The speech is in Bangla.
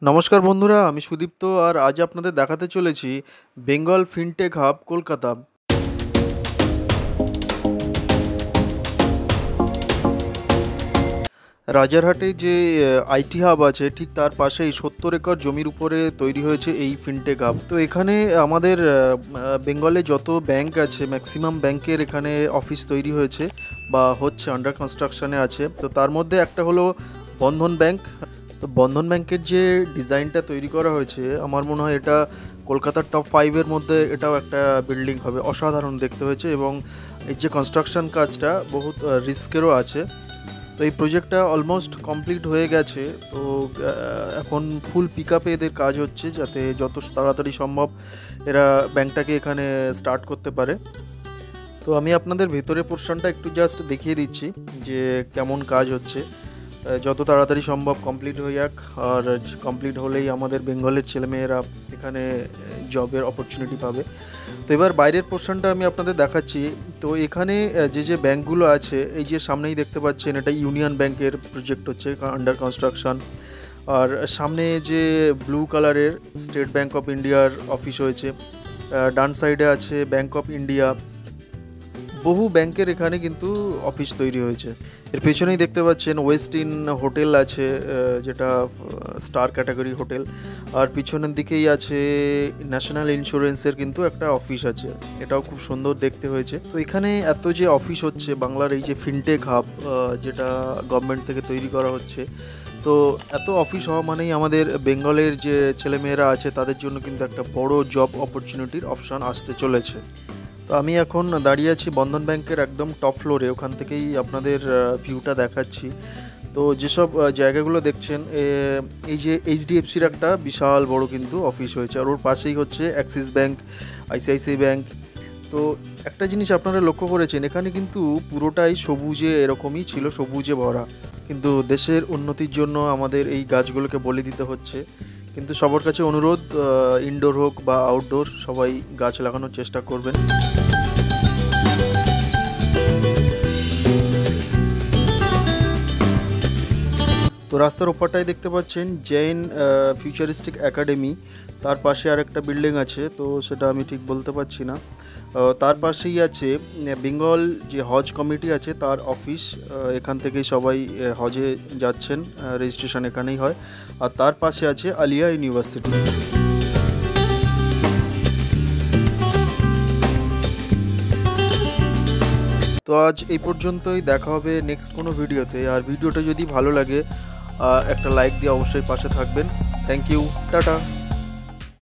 নমস্কার বন্ধুরা, আমি সুদীপ্ত আর আজ আপনাদের দেখাতে চলেছি বেঙ্গল ফিনটেক হাব কলকাতা। রাজারহাটে যে আইটি হাব আছে ঠিক তার পাশেই ৭০ একর জমির উপরে তৈরি হয়েছে এই ফিনটেক হাব। তো এখানে আমাদের বেঙ্গলে যত ব্যাংক আছে ম্যাক্সিমাম ব্যাংকের এখানে অফিস তৈরি হয়েছে বা হচ্ছে, আন্ডার কনস্ট্রাকশনে আছে। তো তার মধ্যে একটা হলো বন্ধন ব্যাংক। তো বন্ধন ব্যাংকের যে ডিজাইনটা তৈরি করা হয়েছে আমার মনে হয় এটা কলকাতার টপ 5-এর মধ্যে এটাও একটা বিল্ডিং হবে। অসাধারণ দেখতে হয়েছে এবং এর যে কনস্ট্রাকশন কাজটা বহুত রিস্কেরও আছে। তো এই প্রজেক্টটা অলমোস্ট কমপ্লিট হয়ে গেছে। তো এখন ফুল পিক আপে এদের কাজ হচ্ছে যাতে যত তাড়াতাড়ি সম্ভব এরা ব্যাংকটাকে এখানে স্টার্ট করতে পারে। তো আমি আপনাদের ভেতরের পোর্শনটা একটু জাস্ট দেখিয়ে দিচ্ছি যে কেমন কাজ হচ্ছে। যত তাড়াতাড়ি সম্ভব কমপ্লিট হয়ে যাক, আর কমপ্লিট হলেই আমাদের বেঙ্গলের ছেলেমেয়েরা এখানে জবের অপরচুনিটি পাবে। তো এবার বাইরের পোর্শনটা আমি আপনাদের দেখাচ্ছি। তো এখানে যে ব্যাংকগুলো আছে, এই যে সামনেই দেখতে পাচ্ছেন এটা ইউনিয়ন ব্যাংকের প্রজেক্ট হচ্ছে আন্ডার কনস্ট্রাকশন। আর সামনে যে ব্লু কালারের স্টেট ব্যাংক অফ ইন্ডিয়ার অফিস হয়েছে, ডান সাইডে আছে ব্যাংক অফ ইন্ডিয়া। বহু ব্যাংকের এখানে কিন্তু অফিস তৈরি হয়েছে। এর পেছনেই দেখতে পাচ্ছেন ওয়েস্ট ইন হোটেল আছে, যেটা স্টার ক্যাটাগরি হোটেল। আর পিছনের দিকেই আছে ন্যাশনাল ইন্স্যুরেন্সের কিন্তু একটা অফিস আছে, এটাও খুব সুন্দর দেখতে হয়েছে। তো এখানে এত যে অফিস হচ্ছে বাংলার এই যে ফিনটেক হাব যেটা গভর্নমেন্ট থেকে তৈরি করা হচ্ছে, তো এত অফিস হওয়া মানেই আমাদের বেঙ্গলের যে ছেলেমেয়েরা আছে তাদের জন্য কিন্তু একটা বড় জব অপরচুনিটির অপশান আসতে চলেছে। তো আমি এখন দাঁড়িয়ে আছি বন্ধন ব্যাংকের একদম টপ ফ্লোরে, ওখান থেকেই আপনাদের ভিউটা দেখাচ্ছি। তো যেসব জায়গাগুলো দেখছেন, এই যে এইচডিএফসির একটা বিশাল বড় কিন্তু অফিস হয়েছে, আর ওর পাশেই হচ্ছে অ্যাক্সিস ব্যাংক, আইসিআইসিআই ব্যাংক। তো একটা জিনিস আপনারা লক্ষ্য করেছেন, এখানে কিন্তু পুরোটাই সবুজে এরকমই ছিল, সবুজে ভরা। কিন্তু দেশের উন্নতির জন্য আমাদের এই গাছগুলোকে বলি দিতে হচ্ছে। কিন্তু সবার কাছে অনুরোধ, ইনডোর হোক বা আউটডোর সবাই গাছ লাগানোর চেষ্টা করবেন। তো রাস্তার ওপারটায় দেখতে পাচ্ছেন জৈন ফিউচারিস্টিক একাডেমি, তার পাশে আর একটা বিল্ডিং আছে, তো সেটা আমি ঠিক বলতে পারছি না। তার পাশেই আছে বেঙ্গল যে হজ কমিটি আছে তার অফিস, এখান থেকেই সবাই হজে যাচ্ছেন, রেজিস্ট্রেশন এখানেই হয়। আর তার পাশে আছে আলিয়া ইউনিভার্সিটি। তো আজ এই পর্যন্তই, দেখা হবে নেক্সট কোনো ভিডিওতে। আর ভিডিওটা যদি ভালো লাগে একটা লাইক দিয়ে অবশ্যই পাশে থাকবেন। Thank you, tata.